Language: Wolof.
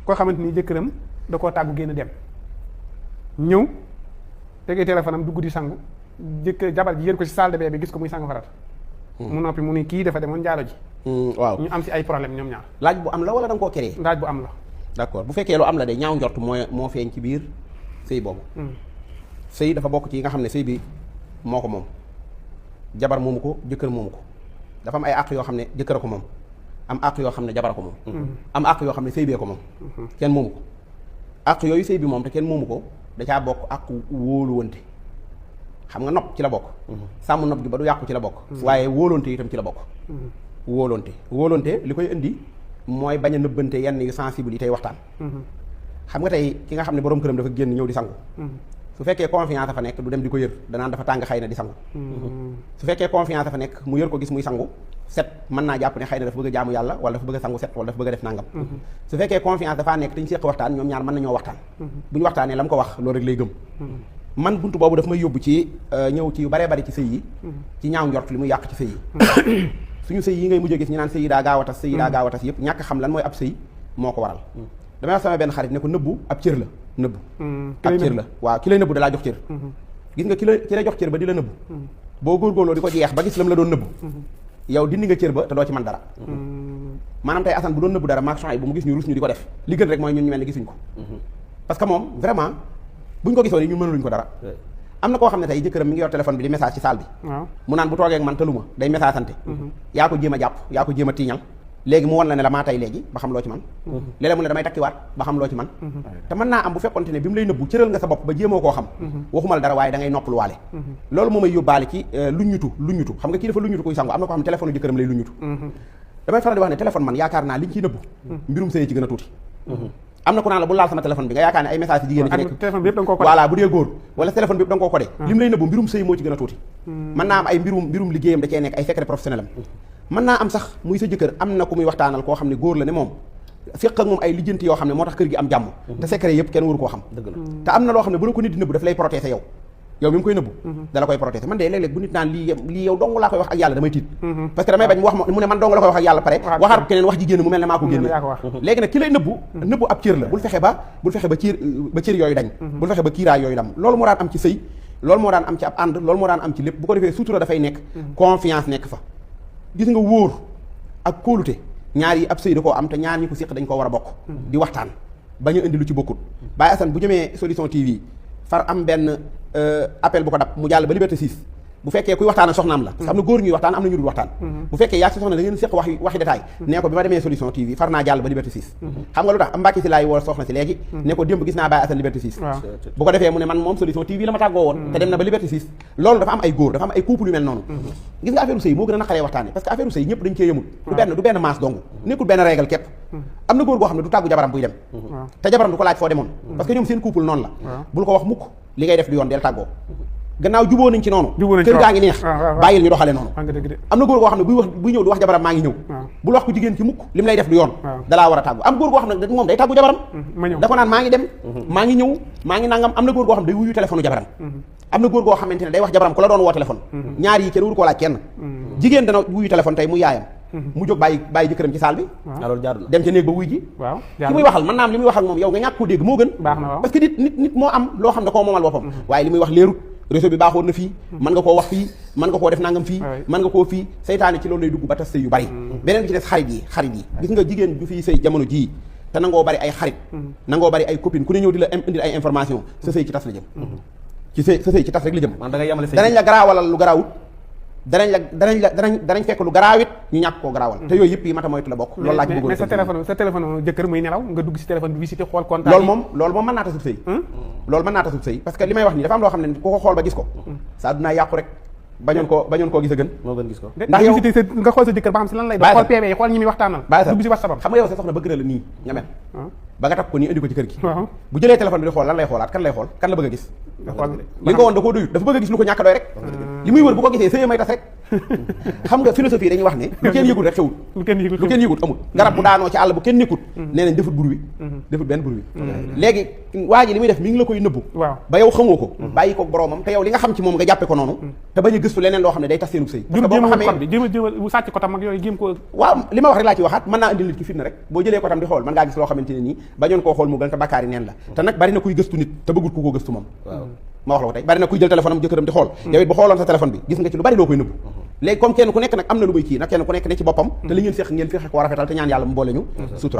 koo xamante ni jëkkëram da koo tàggu génn dem ñëw tegee téléphone am dugg di sangu jëkkër jabar ji yër ko ci salle de bain bi gis ko muy sangu farata mu noppi mu ni kii dafa demoon njaalo ji waaw ñu am si ay problème ñoom ñaar laaj bu am la wala da nga koo créé laaj bu am la d'accord bu fekkee lu am la de ñaaw njort moo feeñ ci biir sëy boobu sëy dafa bokk ci yi nga xam ne sëy bi moo ko moom jabar moomu ko jëkkër moomu ko dafa am ay àq yoo xam ne jëkkër a ko moom am àq yoo xam ne jabar a ko moom am àq yoo xam ne sëy bee ko moom kenn moomu ko àq yooyu sëy bi moom te kenn moomu ko da caa bokk àq wóoluwante xam nga nopp ci la bokk sàmm nopp gi ba du yàqu ci la bokk waaye wóolonte itam ci la bokk wóolonte li koy indi mooy bañ a nëbbante yenn yu sensible yi tey waxtaan xam nga tey ki nga xam ne borom këram dafa génn ñëw di sangu su fekkee confiance dafa nekk du dem di ko yër danaan dafa tàng xëy na di sangu su fekkee confiance dafa nekk mu yër ko gis muy sangu set mën naa jàpp ne xëy na dafa bëgg a jaamu yàlla wala dafa bëgg a sangu set wala dafa bëgg a def nangam su fekkee confiance dafaa nekk te ñu séq waxtaan ñoom ñaar mën nañoo waxtaan bu ñu waxtaanee la mu ko wax loolu rek lay gëm man buntu boobu daf may yóbbu ci ñëw ci yu baree bari ci sëy yi ci ñaaw njort li muy yàq ci sëy yi suñu sëy yi ngay mujjee gis ñu naan sëy yi daa gaaw a tas sëy yi daa gaaw a tas yëpp ñàkk xam lan mooy ab sëy moo ko waral damay wax sama benn xarit ne ko nëbbu ab cër la nëbbu ab cër la waaw ki lay nëbbu dalaa jox cër gis nga ki la jox cër ba di la nëbbu boo góorgóorloo di ko jeex ba gis lam la doon nëbbu yow dindi nga cër ba te doo ci mën dara maanaam tey Assane bu doon nëbbu dara maak bu mu gis ñu rus ñu di ko def li gën rek mooy ñun ñu mel ne gisuñ ko parce que moom vraiment buñ ko gisoon yi ñun mënuluñ ko dara am na koo xam ne tey jëkkëram mi ngi yor téléphone bi di message ci salle bi mu naan bu toogee ak man tëluma day message sante yaa ko jéem a jàpp yaa ko jéem a tiiñal léegi mu won la ne la maa tay léegi ba xam loo ci man léeg-léeg mu ne damay takkiwaat ba xam loo ci man te mën naa am bu fekkonte ne bi mu lay nëbbu cëral nga sa bopp ba jéemoo koo xam waxuma la dara waaye da ngay noppalu waale loolu moo may yóbbaale ci luññutu xam nga kii dafa luññutu kuy sangu am na ko xam ne téléphone jëkkëram lay luññutu damay faral di wax ne téléphone man yaakaar naa liñ ciy nëbbu mbirum sëy ci gën a tuuti am na ku naan la bu laal sama téléphone bi nga yaakaar ne ay message yi jigéen ci nekk téléphone bi yëpp da nga koo codé voilà bu dee góor wala téléphone bi yëpp da nga koo codé lim lay nëbbu mbirum sëy moo ci gën a tuuti mën naa am ay mbirum liggéeyam da cee nekk ay secret professionnel am mën naa am sax muy sa jëkkër am na ku muy waxtaanal koo xam ne góor la ne moom féq ak moom ay lijjanti yoo xam ne moo tax kër gi am jàmm te secret yëpp kenn waru koo xam te am na loo xam ne bu la ko nit di nëbbu daf lay protéger yow mi mu koy nëbbu da la koy protéger man de léeg-léeg bu nit naan lii yow dong laa koy wax ak yàlla damay tiit parce que damay bañ mu wax mu ne man dong la koy wax ak yàlla pare waxaat keneen wax ji génn mu mel ne maa ko génne léegi nag ki lay nëbbu ab cër la bul fexe ba cër yooyu dañ bul fexe ba kiiraay yooyu dam loolu moo daan am ci sëy loolu moo daan am ci ab ànd loolu moo daan am ci lépp bu ko defee sutura dafay nekk confiance nekk fa gis nga wóor ak kóolute ñaar yi ab sëy da koo am te ñaar ñi ko séq dañ koo war a bokk di waxtaan bañ a indi lu ci bokkut Baye Assane bu jëmee Solution TV far am benn appel bu ko dab mu jàll ba Liberté 6 bu fekkee kuy waxtaan ak soxnaam la am na góor ñuy waxtaan am na ñu dul waxtaan bu fekkee yaa si soxna da ngeen séq waxi détail nee ko bi ma demee Solution TV far naa jàll ba Liberté 6 xam nga lu tax am Mbàkke si laay woo soxna si léegi ne ko démb gis naa Baye Assane Liberté 6 bu ko defee mu ne man moom Solution TV la ma tàggoo woon te dem na ba Liberté 6 loolu dafa am ay góor dafa am ay couple yu mel noonu gis nga affaire sëy moo gën a naqaree waxtaane parce que affaire sëy ñëpp dañ cee yëmul du benn maas dong nekkul benn règle képp am na góor goo xam ne du tàggu jabaram buy dem te jabaram du ko laaj foo demoon parce que ñoom seen couple noonu la bul ko wax mukk li ngay def du yoon del tàggoo gannaaw juboo nañ ci noonu kër gaa ngi neex bàyyil ñu doxale noonu am na góor goo xam ne buy ñëw du wax jabaram maa ngi ñëw bul wax ko jigéen ci mukk li mu lay def du yoon dalaa war a tàggu am góor goo xam ne moom day tàggu jabaram da ko naan maa ngi dem maa ngi ñëw maa ngi nangam am na góor goo xam ne day wuyu téléphone jabaram am na góor goo xamante ne day wax jabaram ku la doon woo téléphone ñaar yi kenn wuru koo laaj kenn jigéen dana wuyu téléphone tey mu yaayam mu jóg bàyyi jëkkëram ci saal bi dem ca néeg ba wuy ji ki muy waxal mën naa am li muy wax ak moom yow nga ñàkk koo dégg moo gën parce que nit moo am loo xam ne koo moomal boppam waaye li muy wax leerut réseau bi baaxoon na fii mën nga koo wax fii mën nga koo def nangam fii mën nga koo fii seytaane ci loolu lay dugg ba tas sëy yu bari beneen bi ci des xarit yi gis nga jigéen ju fii sëy jamono jii te nangoo bari ay xarit nangoo bari ay copine ku ne ñëw di la indil ay information sa sëy ci tas la jëm sa sëy ci tas rek la jëm danañ la garaawalal lu garaawut danañ fekk lu garaawit ñu ñàkk koo garaawal te yooyu yëpp yi mata moytu la bokk loolu laaj bëggoon mais sa téléphone jëkkër muy nelaw nga dugg si téléphone bi visité xool contact loolu moom mën naa tasub sëy loolu mën naa tasub sëy parce que li may wax nii dafa am loo xam ne ku ko xool ba gis ko sa addunaa yàqu rek bañoon koo gis a gën moo gën gis ko ndax yow nga xool sa jëkkër ba xam si lan lay def xool PV yi xool ñi muy waxtaanal dugg si WhatsApp xam nga yow sa soxna bëgg na la nii nga mel ba nga takk ko nii indi ko ci kër gi bu jëlee téléphone bi di xool lan lay xoolaat kan la bëgg a gis li nga woon da koo doyut dafa bëgg a gis lu ko ñàkk doy rek li muy wër bu ko gisee sëy may tas rek xam nga philosophie dañuy wax ne lu kenn yëgul rek xewul lu kenn yëgut amul garab bu daanoo ci àll bu kenn nekkut nee nañ defut bruit defut benn bruit léegi waa ji li muy def mi ngi la koy nëbbu waaw ba yow xamoo ko bàyyi ko boroomam te yow li nga xam ci moom nga jàppe ko noonu te bañ a gëstu leneen loo xam ne day tas seenub sëy parce que boo ko xamee jéem sàcc ko tam ak yooyu jéem ko waaw li ma wax rek laa ci waxaat mën naa indil nit ki fitna rek boo jëlee ko tam di xool mën ngaa gis loo xamante ne nii bañoon koo xool mu gën te bakkaar yi neen la te nag bari na kuy gëstu nit te bëggul ku ko gëstu moom ma wax la ko tey bari na kuy jël téléphone am jëkkëram di xool yow it bu xooloon sa téléphone bi gis nga ci lu bari loo koy nëbbu léegi comme kenn ku nekk nag am na lu muy kii nag kenn ku nekk ne ci boppam te li ngeen fexe ko rafetal te ñaan yàlla mu boole ñu sutura